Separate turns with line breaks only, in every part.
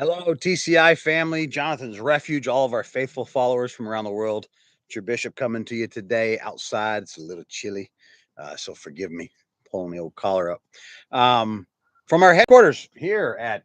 Hello, TCI family, Jonathan's Refuge, all of our faithful followers from around the world. It's your bishop coming to you today outside. It's a little chilly, so forgive me pulling the old collar up. Um, from our headquarters here at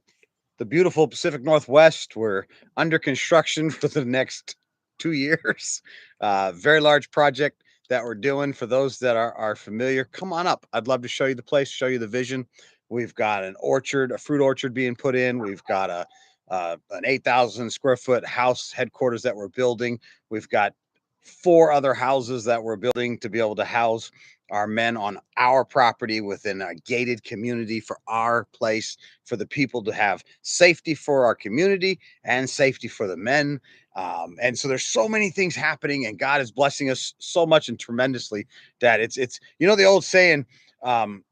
the beautiful Pacific Northwest, we're under construction for the next 2 years. Very large project that we're doing. For those that are familiar, come on up. I'd love to show you the place, show you the vision. We've got an orchard, a fruit orchard being put in. We've got an 8,000 square foot house headquarters that we're building. We've got four other houses that we're building to be able to house our men on our property within a gated community for our place, for the people to have safety for our community and safety for the men. And so there's so many things happening, and God is blessing us so much and tremendously that it's the old saying, um,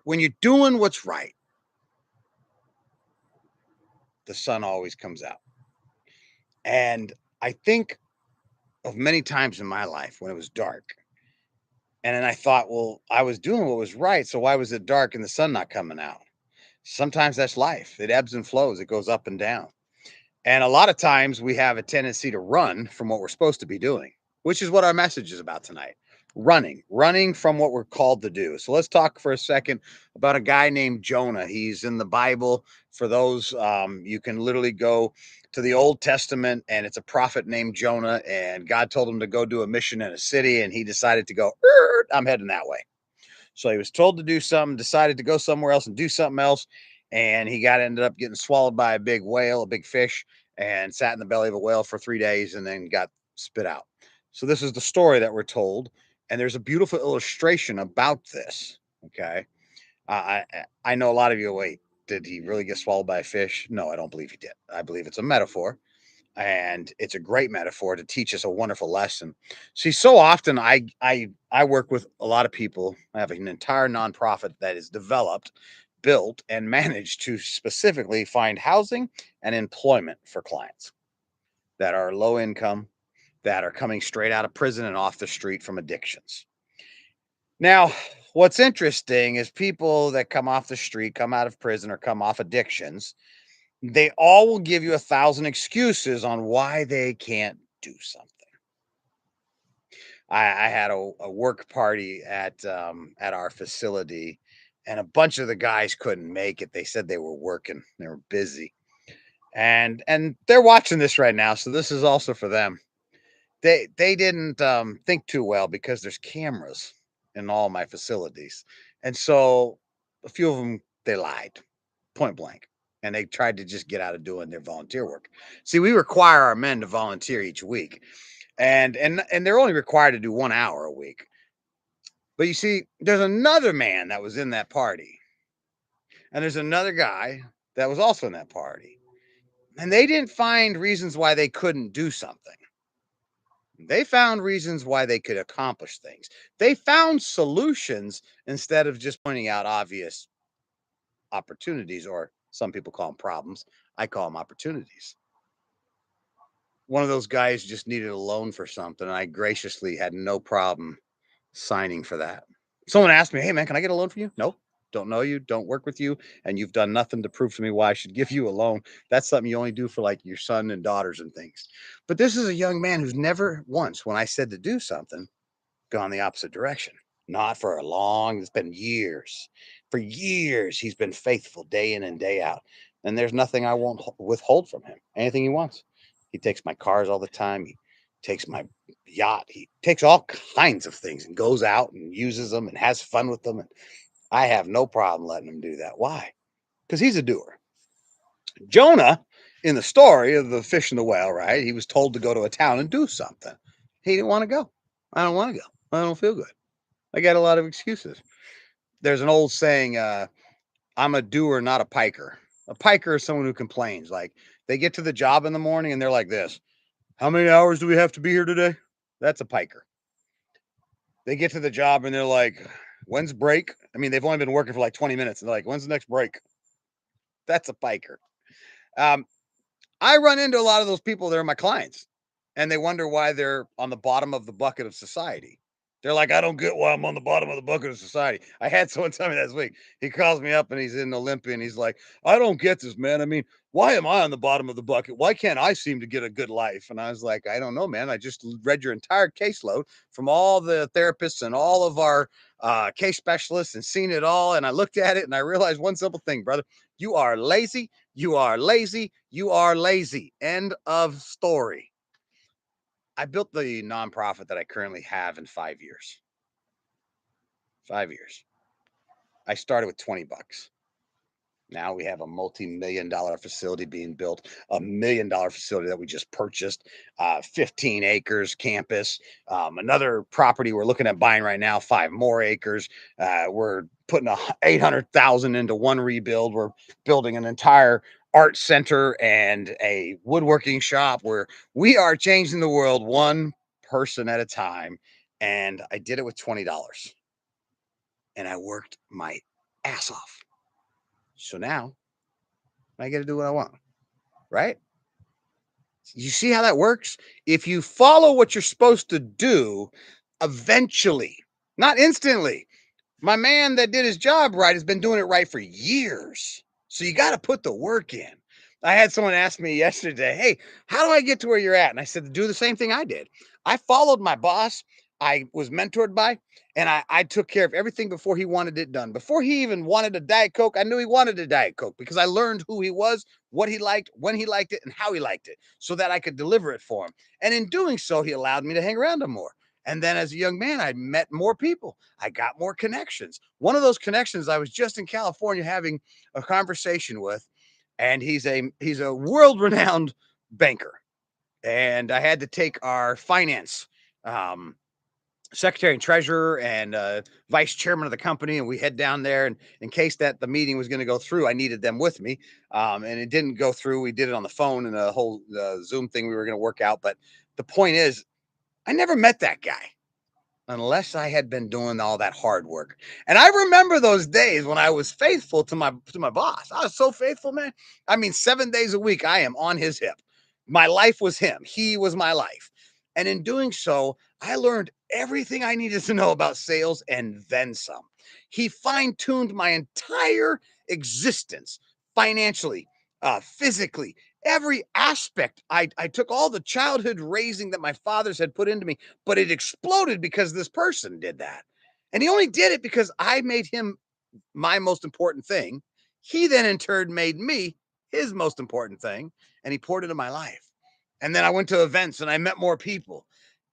when you're doing what's right, the sun always comes out. And I think of many times in my life when it was dark. And then I thought, well, I was doing what was right. So why was it dark and the sun not coming out? Sometimes that's life. It ebbs and flows, it goes up and down. And a lot of times we have a tendency to run from what we're supposed to be doing, which is what our message is about tonight. Running from what we're called to do. So let's talk for a second about a guy named Jonah. He's in the Bible. For those, you can literally go to the Old Testament, and it's a prophet named Jonah. And God told him to go do a mission in a city, and he decided to go, I'm heading that way. So he was told to do something, decided to go somewhere else and do something else. And he ended up getting swallowed by a big whale, a big fish, and sat in the belly of a whale for 3 days and then got spit out. So this is the story that we're told. And there's a beautiful illustration about this. Okay. I know a lot of you, wait, did he really get swallowed by a fish? No, I don't believe he did. I believe it's a metaphor, and it's a great metaphor to teach us a wonderful lesson. See, so often I work with a lot of people. I have an entire nonprofit that is developed, built, and managed to specifically find housing and employment for clients that are low income, that are coming straight out of prison and off the street from addictions. Now, what's interesting is people that come off the street, come out of prison, or come off addictions, they all will give you 1,000 excuses on why they can't do something. I had a work party at our facility, and a bunch of the guys couldn't make it. They said they were working, they were busy, and they're watching this right now, so this is also for them. They didn't think too well because there's cameras in all my facilities, and so a few of them they lied, point blank, and they tried to just get out of doing their volunteer work. See, we require our men to volunteer each week, and they're only required to do 1 hour a week. But you see, there's another man that was in that party, and there's another guy that was also in that party, and they didn't find reasons why they couldn't do something. They found reasons why they could accomplish things. They found solutions instead of just pointing out obvious opportunities, or some people call them problems. I call them opportunities. One of those guys just needed a loan for something, and I graciously had no problem signing for that. Someone asked me, "Hey man, can I get a loan for you?" No, don't know you, don't work with you, and you've done nothing to prove to me why I should give you a loan. That's something you only do for like your son and daughters and things. But this is a young man who's never once, when I said to do something, gone the opposite direction. Not for a long, it's been years. For years, he's been faithful day in and day out. And there's nothing I won't withhold from him. Anything he wants. He takes my cars all the time. He takes my yacht. He takes all kinds of things and goes out and uses them and has fun with them. And I have no problem letting him do that. Why? Because he's a doer. Jonah, in the story of the fish and the whale, right? He was told to go to a town and do something. He didn't want to go. I don't want to go. I don't feel good. I got a lot of excuses. There's an old saying, I'm a doer, not a piker. A piker is someone who complains. Like they get to the job in the morning and they're like this. How many hours do we have to be here today? That's a piker. They get to the job and they're like, when's break? I mean, they've only been working for like 20 minutes. And they're like, when's the next break? That's a piker. Um, I run into a lot of those people that are my clients, and they wonder why they're on the bottom of the bucket of society. They're like, "I don't get why I'm on the bottom of the bucket of society." I had someone tell me this week. He calls me up and he's in Olympia and he's like, "I don't get this, man. I mean, why am I on the bottom of the bucket? Why can't I seem to get a good life?" And I was like, "I don't know, man. I just read your entire caseload from all the therapists and all of our case specialists and seen it all. And I looked at it and I realized one simple thing, brother. You are lazy. You are lazy. You are lazy. End of story." I built the nonprofit that I currently have in 5 years. 5 years. I started with 20 bucks. Now we have a multi-million dollar facility being built, $1 million facility that we just purchased, 15 acres campus, another property we're looking at buying right now, 5 more acres. We're putting 800,000 into one rebuild. We're building an entire art center and a woodworking shop where we are changing the world one person at a time. And I did it with $20 and I worked my ass off. So now I get to do what I want, right? You see how that works? If you follow what you're supposed to do, eventually, not instantly, my man that did his job right has been doing it right for years. So you got to put the work in. I had someone ask me yesterday, "Hey, how do I get to where you're at?" And I said, "Do the same thing I did. I followed my boss I was mentored by, and I took care of everything before he wanted it done. Before he even wanted a Diet Coke, I knew he wanted a Diet Coke because I learned who he was, what he liked, when he liked it, and how he liked it so that I could deliver it for him. And in doing so, he allowed me to hang around him more. And then as a young man, I met more people. I got more connections. One of those connections, I was just in California having a conversation with, and he's a world-renowned banker. And I had to take our finance um, secretary and treasurer and vice chairman of the company, and we head down there. And in case that the meeting was going to go through, I needed them with me, and it didn't go through. We did it on the phone and a whole Zoom thing we were going to work out. But the point is, I never met that guy unless I had been doing all that hard work. And I remember those days when I was faithful to my boss. I was so faithful, man. I mean, 7 days a week I am on his hip. My life was him. He was my life. And in doing so, I learned everything I needed to know about sales and then some. He fine-tuned my entire existence financially, physically, every aspect. I took all the childhood raising that my fathers had put into me, but it exploded because this person did that. And he only did it because I made him my most important thing. He then in turn made me his most important thing, and he poured into my life. And then I went to events and I met more people.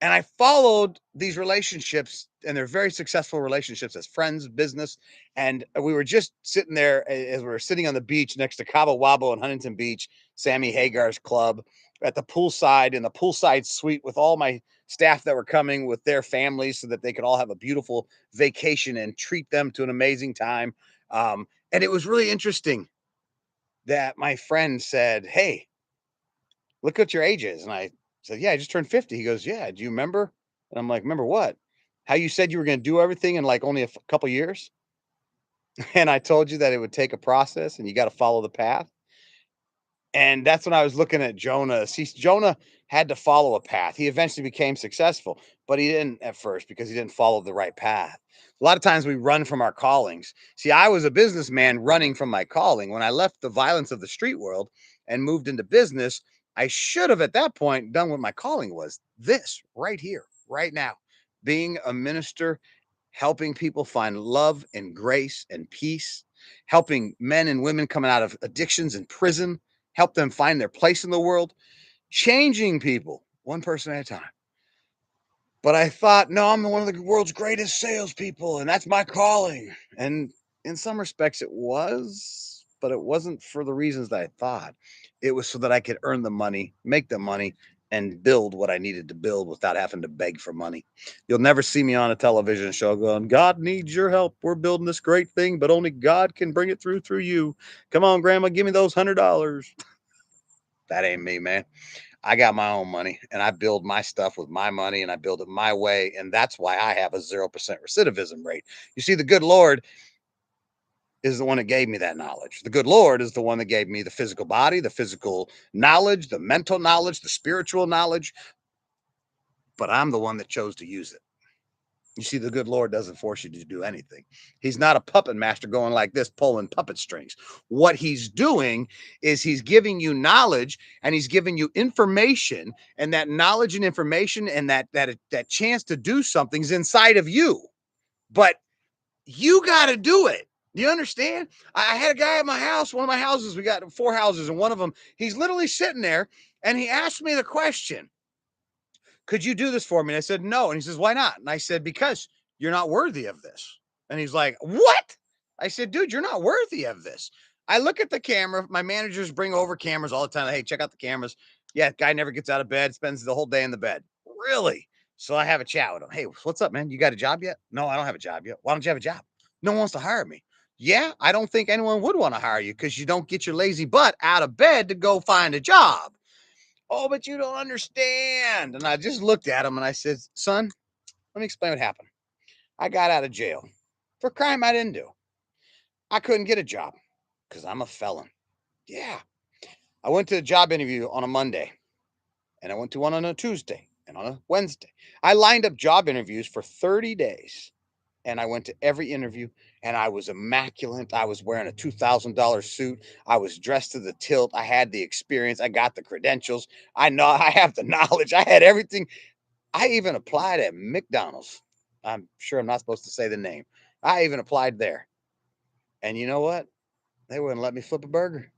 And I followed these relationships, and they're very successful relationships as friends, business. And we were just sitting there as we were sitting on the beach next to Cabo Wabo and Huntington Beach, Sammy Hagar's club, at the poolside in the poolside suite with all my staff that were coming with their families so that they could all have a beautiful vacation and treat them to an amazing time. And it was really interesting that my friend said, "Hey, look what your age is." And I said, "Yeah, I just turned 50." He goes, "Yeah, do you remember?" And I'm like, "Remember what? How you said you were going to do everything in like only a couple years?" And I told you that it would take a process and you got to follow the path. And that's when I was looking at Jonah. See, Jonah had to follow a path. He eventually became successful, but he didn't at first because he didn't follow the right path. A lot of times we run from our callings. See, I was a businessman running from my calling. When I left the violence of the street world and moved into business, I should have at that point done what my calling was, this right here, right now, being a minister, helping people find love and grace and peace, helping men and women coming out of addictions and prison, help them find their place in the world, changing people one person at a time. But I thought, no, I'm one of the world's greatest salespeople, and that's my calling. And in some respects, it was, but it wasn't for the reasons that I thought. It was so that I could earn the money, make the money, and build what I needed to build without having to beg for money. You'll never see me on a television show going, "God needs your help. We're building this great thing, but only God can bring it through you. Come on, Grandma, give me those $100." That ain't me, man. I got my own money and I build my stuff with my money and I build it my way. And that's why I have a 0% recidivism rate. You see, the good Lord is the one that gave me that knowledge. The good Lord is the one that gave me the physical body, the physical knowledge, the mental knowledge, the spiritual knowledge. But I'm the one that chose to use it. You see, the good Lord doesn't force you to do anything. He's not a puppet master going like this, pulling puppet strings. What he's doing is he's giving you knowledge and he's giving you information, and that knowledge and information and that chance to do something's inside of you. But you got to do it. Do you understand? I had a guy at my house, one of my houses, we got 4 houses, and one of them, he's literally sitting there and he asked me the question, could you do this for me? And I said, no. And he says, why not? And I said, because you're not worthy of this. And he's like, what? I said, dude, you're not worthy of this. I look at the camera. My managers bring over cameras all the time. Hey, check out the cameras. Yeah, guy never gets out of bed, spends the whole day in the bed. Really? So I have a chat with him. Hey, what's up, man? You got a job yet? No, I don't have a job yet. Why don't you have a job? No one wants to hire me. Yeah, I don't think anyone would want to hire you because you don't get your lazy butt out of bed to go find a job. Oh, but you don't understand. And I just looked at him and I said, son, let me explain what happened. I got out of jail for a crime I didn't do. I couldn't get a job because I'm a felon. Yeah. I went to a job interview on a Monday, and I went to one on a Tuesday and on a Wednesday. I lined up job interviews for 30 days, and I went to every interview, and I was immaculate. I was wearing a $2,000 suit. I was dressed to the tilt. I had the experience. I got the credentials. I know I have the knowledge. I had everything. I even applied at McDonald's. I'm sure I'm not supposed to say the name. I even applied there. And you know what? They wouldn't let me flip a burger.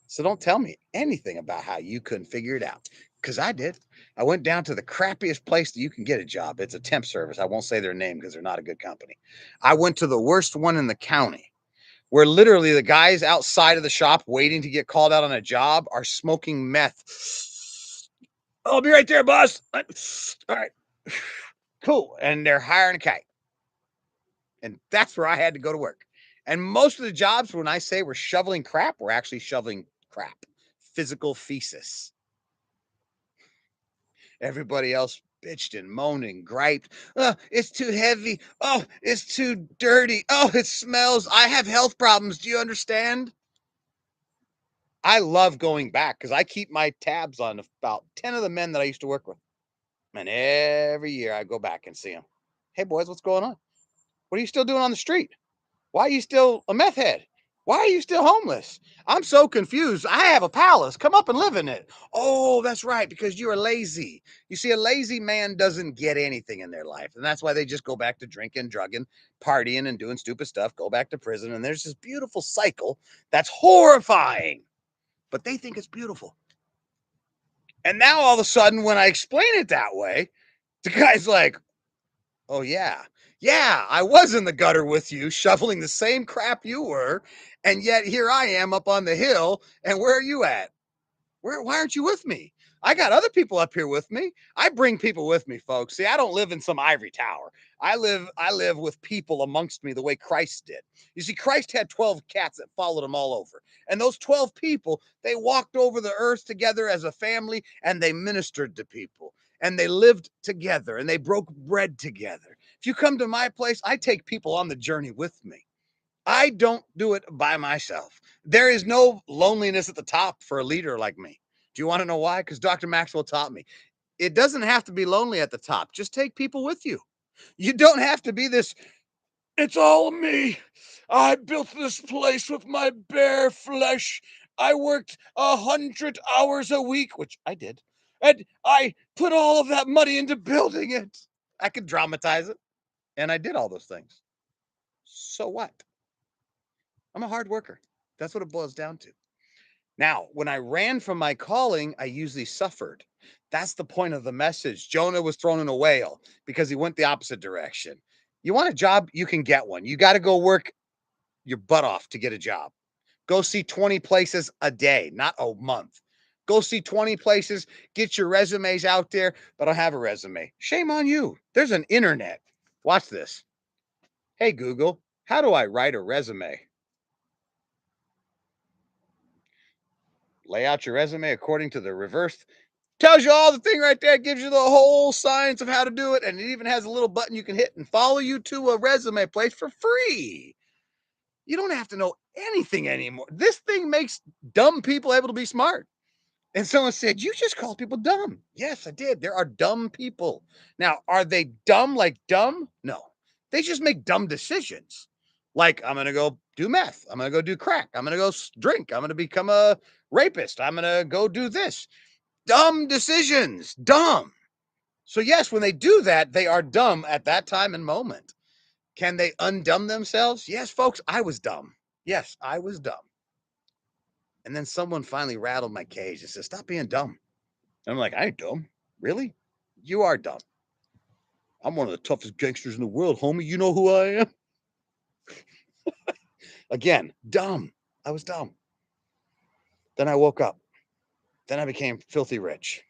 So don't tell me anything about how you couldn't figure it out. Because I did. I went down to the crappiest place that you can get a job. It's a temp service. I won't say their name because they're not a good company. I went to the worst one in the county where literally the guys outside of the shop waiting to get called out on a job are smoking meth. I'll be right there, boss. All right. Cool. And they're hiring a kite. And that's where I had to go to work. And most of the jobs, when I say we're shoveling crap, we're actually shoveling crap, physical feces. Everybody else bitched and moaned and griped. Oh, it's too heavy. Oh, it's too dirty. Oh, it smells. I have health problems. Do you understand? I love going back because I keep my tabs on about 10 of the men that I used to work with. And every year I go back and see them. Hey, boys, what's going on? What are you still doing on the street? Why are you still a meth head? Why are you still homeless? I'm so confused. I have a palace. Come up and live in it. Oh, that's right, because you're lazy. You see, a lazy man doesn't get anything in their life. And that's why they just go back to drinking, drugging, partying, and doing stupid stuff, go back to prison. And there's this beautiful cycle that's horrifying, but they think it's beautiful. And now all of a sudden, when I explain it that way, the guy's like, oh, yeah. Yeah, I was in the gutter with you, shoveling the same crap you were. And yet here I am up on the hill. And where are you at? Why aren't you with me? I got other people up here with me. I bring people with me, folks. See, I don't live in some ivory tower. I live with people amongst me the way Christ did. You see, Christ had 12 cats that followed him all over. And those 12 people, they walked over the earth together as a family and they ministered to people and they lived together and they broke bread together. If you come to my place, I take people on the journey with me. I don't do it by myself. There is no loneliness at the top for a leader like me. Do you want to know why? Because Dr. Maxwell taught me it doesn't have to be lonely at the top. Just take people with you. You don't have to be this, it's all me. I built this place with my bare flesh. I worked 100 hours a week, which I did. And I put all of that money into building it. I could dramatize it. And I did all those things. So what? I'm a hard worker. That's what it boils down to. Now, when I ran from my calling, I usually suffered. That's the point of the message. Jonah was thrown in a whale because he went the opposite direction. You want a job, you can get one. You got to go work your butt off to get a job. Go see 20 places a day, not a month. Go see 20 places, get your resumes out there, but I don't have a resume. Shame on you. There's an internet. Watch this. Hey, Google, how do I write a resume? Lay out your resume according to the reverse. Tells you all the thing right there. It gives you the whole science of how to do it. And it even has a little button you can hit and follow you to a resume place for free. You don't have to know anything anymore. This thing makes dumb people able to be smart. And someone said, "You just called people dumb." Yes, I did. There are dumb people. Now, are they dumb like dumb? No. They just make dumb decisions. Like, I'm going to go do meth. I'm going to go do crack. I'm going to go drink. I'm going to become a rapist. I'm going to go do this. Dumb decisions. Dumb. So, yes, when they do that, they are dumb at that time and moment. Can they undumb themselves? Yes, folks, I was dumb. Yes, I was dumb. And then someone finally rattled my cage and said, "Stop being dumb." I'm like, "I ain't dumb." "Really? You are dumb." "I'm one of the toughest gangsters in the world, homie. You know who I am?" Again, dumb. I was dumb. Then I woke up. Then I became filthy rich.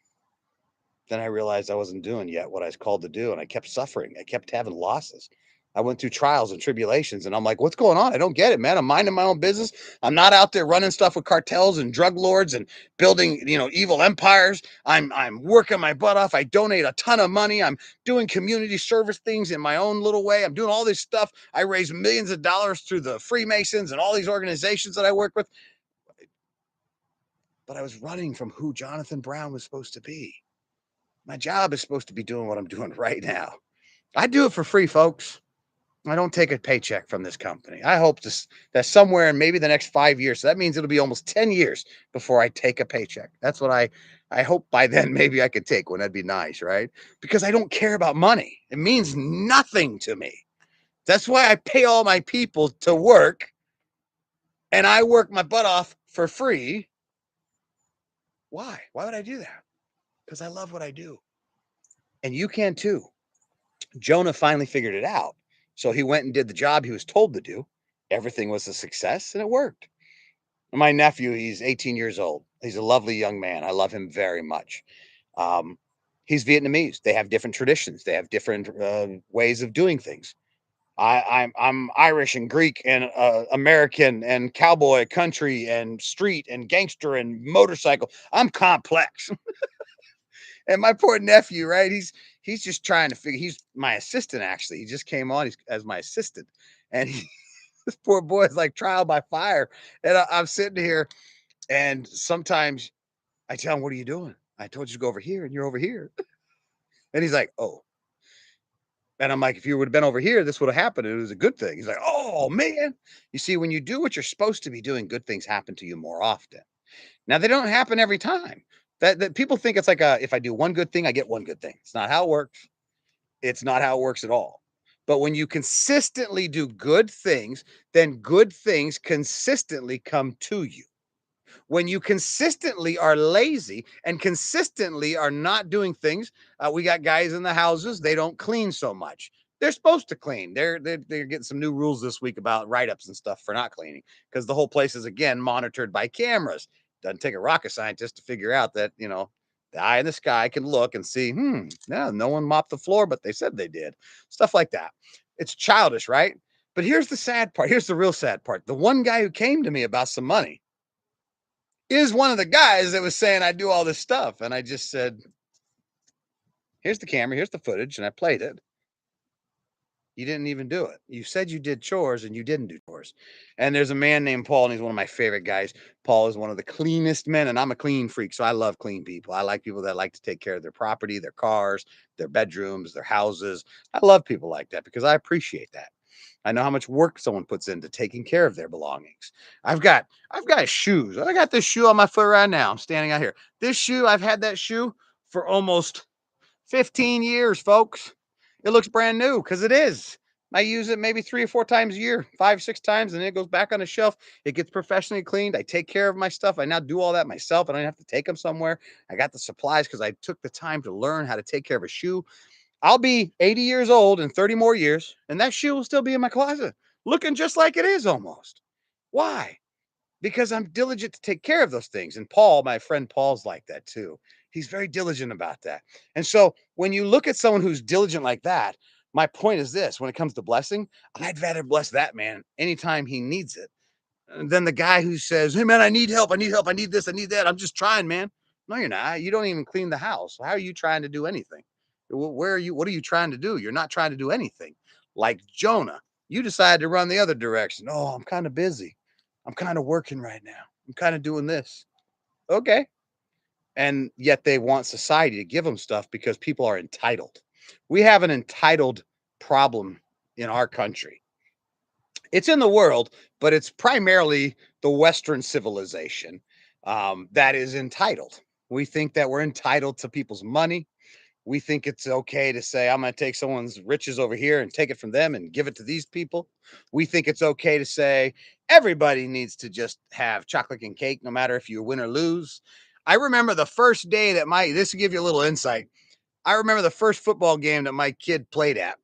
Then I realized I wasn't doing yet what I was called to do, and I kept suffering. I kept having losses. I went through trials and tribulations, and I'm like, "What's going on? I don't get it, man. I'm minding my own business. I'm not out there running stuff with cartels and drug lords and building, evil empires. I'm working my butt off. I donate a ton of money. I'm doing community service things in my own little way. I'm doing all this stuff. I raise millions of dollars through the Freemasons and all these organizations that I work with. But I was running from who Jonathan Brown was supposed to be. My job is supposed to be doing what I'm doing right now. I do it for free, folks. I don't take a paycheck from this company. I hope that somewhere in maybe the next 5 years, so that means it'll be almost 10 years before I take a paycheck. That's what I hope by then maybe I could take one. That'd be nice, right? Because I don't care about money. It means nothing to me. That's why I pay all my people to work and I work my butt off for free. Why? Why would I do that? Because I love what I do. And you can too. Jonah finally figured it out. So he went and did the job he was told to do. Everything was a success and it worked. My nephew, he's 18 years old. He's a lovely young man. I love him very much. Um, he's Vietnamese. They have different traditions. They have different ways of doing things. I'm Irish and Greek and American and cowboy, country and street and gangster and motorcycle. I'm complex. And my poor nephew, right? He's just trying to figure. He's my assistant actually. He just came on as my assistant, and this poor boy is like trial by fire. And I'm sitting here, and sometimes I tell him, "What are you doing?" "I told you to go over here, and you're over here." And he's like, "Oh." And I'm like, "If you would have been over here, this would have happened. It was a good thing." He's like, "Oh man." You see, when you do what you're supposed to be doing, good things happen to you more often. Now they don't happen every time. That people think it's like if I do one good thing, I get one good thing. It's not how it works. It's not how it works at all. But when you consistently do good things, then good things consistently come to you. When you consistently are lazy and consistently are not doing things, we got guys in the houses, they don't clean so much. They're supposed to clean. They're getting some new rules this week about write-ups and stuff for not cleaning because the whole place is again monitored by cameras. Doesn't take a rocket scientist to figure out that, the eye in the sky can look and see, yeah, no one mopped the floor, but they said they did. Stuff like that. It's childish, right? But here's the sad part. Here's the real sad part. The one guy who came to me about some money is one of the guys that was saying I do all this stuff. And I just said, "Here's the camera, here's the footage." And I played it. You didn't even do it. You said you did chores and you didn't do chores. And there's a man named Paul, and he's one of my favorite guys. Paul is one of the cleanest men, and I'm a clean freak. So I love clean people. I like people that like to take care of their property, their cars, their bedrooms, their houses. I love people like that because I appreciate that. I know how much work someone puts into taking care of their belongings. I've got shoes. I got this shoe on my foot right now. I'm standing out here. This shoe, I've had that shoe for almost 15 years, folks. It looks brand new because it is. I use it maybe 3 or 4 times a year, 5, 6 times, and then it goes back on the shelf. It gets professionally cleaned. I take care of my stuff. I now do all that myself. I don't have to take them somewhere. I got the supplies because I took the time to learn how to take care of a shoe. I'll be 80 years old in 30 more years, and that shoe will still be in my closet, looking just like it is almost. Why? Because I'm diligent to take care of those things. And Paul, my friend Paul's like that too. He's very diligent about that. And so when you look at someone who's diligent like that, my point is this: when it comes to blessing, I'd rather bless that man anytime he needs it than the guy who says, "Hey man, I need help. I need help. I need this. I need that. I'm just trying, man." No, you're not. You don't even clean the house. How are you trying to do anything? Where are you? What are you trying to do? You're not trying to do anything. Like Jonah, you decided to run the other direction. "Oh, I'm kind of busy. I'm kind of working right now. I'm kind of doing this." Okay. And yet they want society to give them stuff because people are entitled. We have an entitled problem in our country. It's in the world, but it's primarily the Western civilization that is entitled. We think that we're entitled to people's money. We think it's okay to say, I'm going to take someone's riches over here and take it from them and give it to these people. We think it's okay to say, everybody needs to just have chocolate and cake, no matter if you win or lose. I remember the first day that this will give you a little insight. I remember the first football game that my kid played at,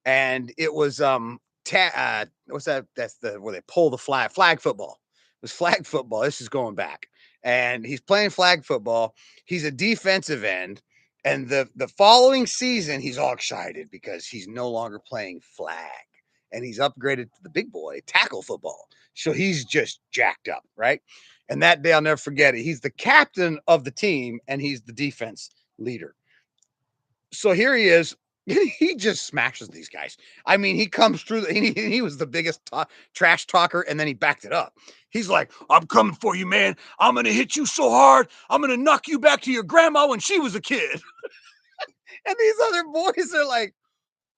and it was what's that? That's the where they pull the flag football. It was flag football. This is going back, and he's playing flag football. He's a defensive end, and the following season he's all excited because he's no longer playing flag, and he's upgraded to the big boy tackle football. So he's just jacked up, right? And that day I'll never forget it. He's the captain of the team, and he's the defense leader. So here he is. He just smashes these guys. I mean, he comes through. He was the biggest trash talker, and then he backed it up. He's like, "I'm coming for you, man. I'm gonna hit you so hard. I'm gonna knock you back to your grandma when she was a kid." And these other boys are like,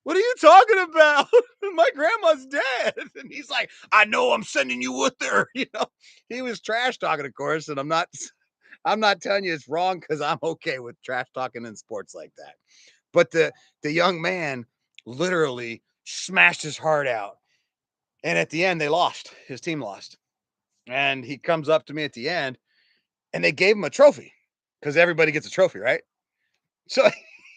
"What are you talking about? My grandma's dead." And he's like, "I know. I'm sending you with her." He was trash talking, of course, and I'm not telling you it's wrong because I'm okay with trash talking in sports like that. But the young man literally smashed his heart out. And at the end, they lost. His team lost. And he comes up to me at the end and they gave him a trophy because everybody gets a trophy, right? So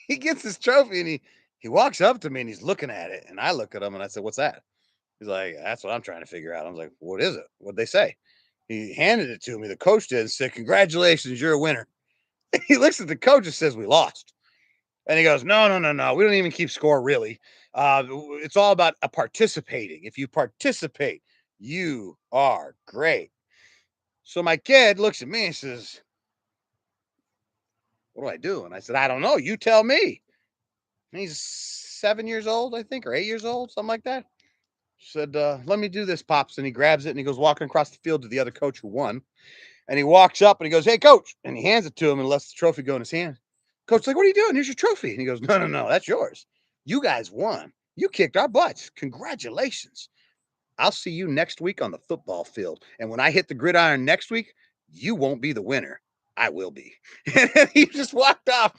he gets his trophy and he walks up to me and he's looking at it. And I look at him and I said, "What's that?" He's like, "That's what I'm trying to figure out." I was like, "What is it? What'd they say?" He handed it to me. The coach did and said, "Congratulations, you're a winner." He looks at the coach and says, "We lost." And he goes, "No, no, no, no. We don't even keep score, really. It's all about participating. If you participate, you are great." So my kid looks at me and says, "What do I do?" And I said, "I don't know. You tell me." And he's 7 years old, I think, or 8 years old, something like that. Said, "Let me do this, Pops." And he grabs it and he goes walking across the field to the other coach who won. And he walks up and he goes, "Hey, coach." And he hands it to him and lets the trophy go in his hand. Coach's like, "What are you doing? Here's your trophy." And he goes, "No, no, no, that's yours. You guys won. You kicked our butts. Congratulations. I'll see you next week on the football field. And when I hit the gridiron next week, you won't be the winner. I will be." And he just walked off.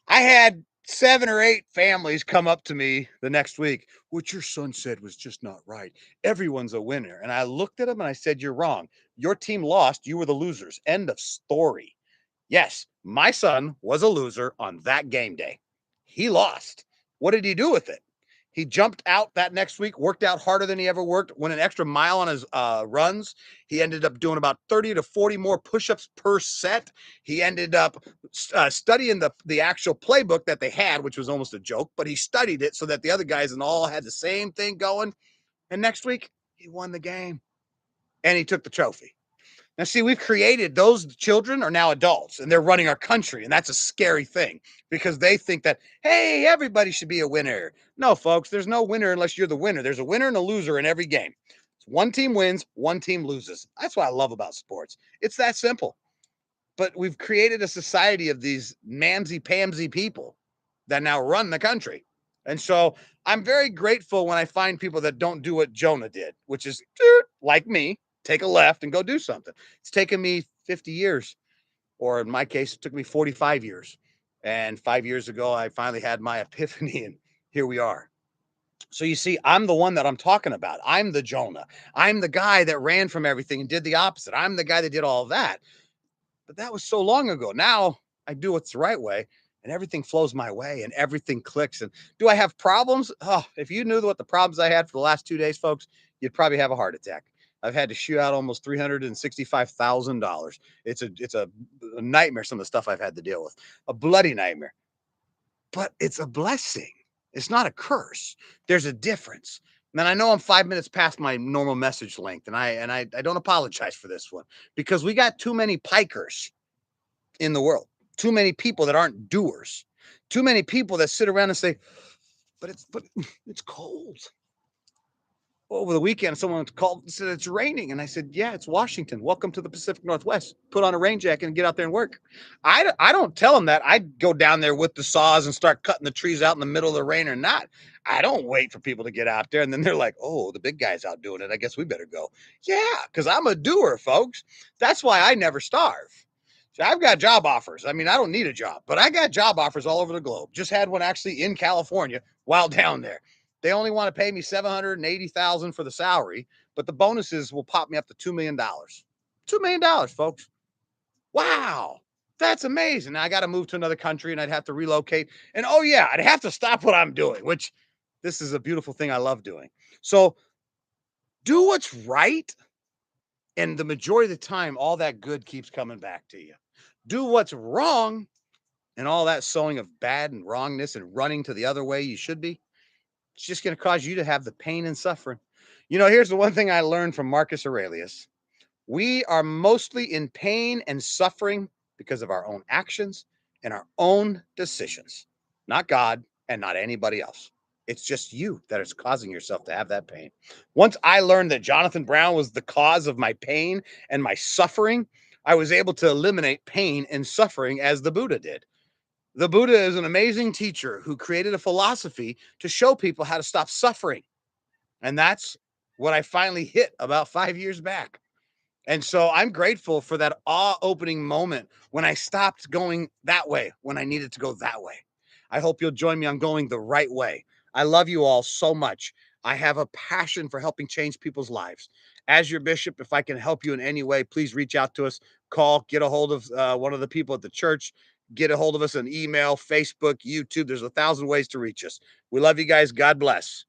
I had 7 or 8 families come up to me the next week. "What your son said was just not right. Everyone's a winner." And I looked at him and I said, "You're wrong. Your team lost. You were the losers. End of story." Yes, my son was a loser on that game day. He lost. What did he do with it? He jumped out that next week, worked out harder than he ever worked, went an extra mile on his runs. He ended up doing about 30 to 40 more push-ups per set. He ended up studying the actual playbook that they had, which was almost a joke, but he studied it so that the other guys and all had the same thing going. And next week, he won the game and he took the trophy. Now, see, we've created those children are now adults and they're running our country. And that's a scary thing because they think that, hey, everybody should be a winner. No, folks, there's no winner unless you're the winner. There's a winner and a loser in every game. One team wins, one team loses. That's what I love about sports. It's that simple. But we've created a society of these mamsy-pamsy people that now run the country. And so I'm very grateful when I find people that don't do what Jonah did, which is like me, take a left and go do something. It's taken me 50 years, or in my case, it took me 45 years. And 5 years ago, I finally had my epiphany, and here we are. So you see, I'm the one that I'm talking about. I'm the Jonah. I'm the guy that ran from everything and did the opposite. I'm the guy that did all of that. But that was so long ago. Now I do what's the right way and everything flows my way and everything clicks. And do I have problems? Oh, if you knew what the problems I had for the last 2 days, folks, you'd probably have a heart attack. I've had to shoot out almost $365,000. It's a nightmare. Some of the stuff I've had to deal with, a bloody nightmare, but it's a blessing. It's not a curse. There's a difference. And I know I'm 5 minutes past my normal message length, and I don't apologize for this one because we got too many pikers in the world, too many people that aren't doers, too many people that sit around and say, but it's cold. over the weekend, someone called and said it's raining, and I said, "Yeah, it's Washington. Welcome to the Pacific Northwest. Put on a rain jacket and get out there and work." I don't tell them that. I go down there with the saws and start cutting the trees out in the middle of the rain or not. I don't wait for people to get out there, and then they're like, "Oh, the big guy's out doing it. I guess we better go." Yeah, because I'm a doer, folks. That's why I never starve. So I've got job offers. I mean, I don't need a job, but I got job offers all over the globe. Just had one actually in California while down there. They only want to pay me 780,000 for the salary, but the bonuses will pop me up to $2 million. $2 million, folks. Wow, that's amazing. Now I got to move to another country and I'd have to relocate. And oh yeah, I'd have to stop what I'm doing, which this is a beautiful thing I love doing. So do what's right, and the majority of the time, all that good keeps coming back to you. Do what's wrong, and all that sowing of bad and wrongness and running to the other way you should be, it's just going to cause you to have the pain and suffering. Here's the one thing I learned from Marcus Aurelius: we are mostly in pain and suffering because of our own actions and our own decisions, not God and not anybody else. It's just you that is causing yourself to have that pain. Once I learned that Jonathan Brown was the cause of my pain and my suffering, I was able to eliminate pain and suffering as the Buddha did. The Buddha is an amazing teacher who created a philosophy to show people how to stop suffering. And that's what I finally hit about 5 years back. And so I'm grateful for that awe opening moment when I stopped going that way when I needed to go that way. I hope you'll join me on going the right way. I love you all so much. I have a passion for helping change people's lives. As your bishop, if I can help you in any way, please reach out to us. Call, get a hold of one of the people at the church, get a hold of us on email, Facebook, YouTube. There's 1,000 ways to reach us. We love you guys. God bless.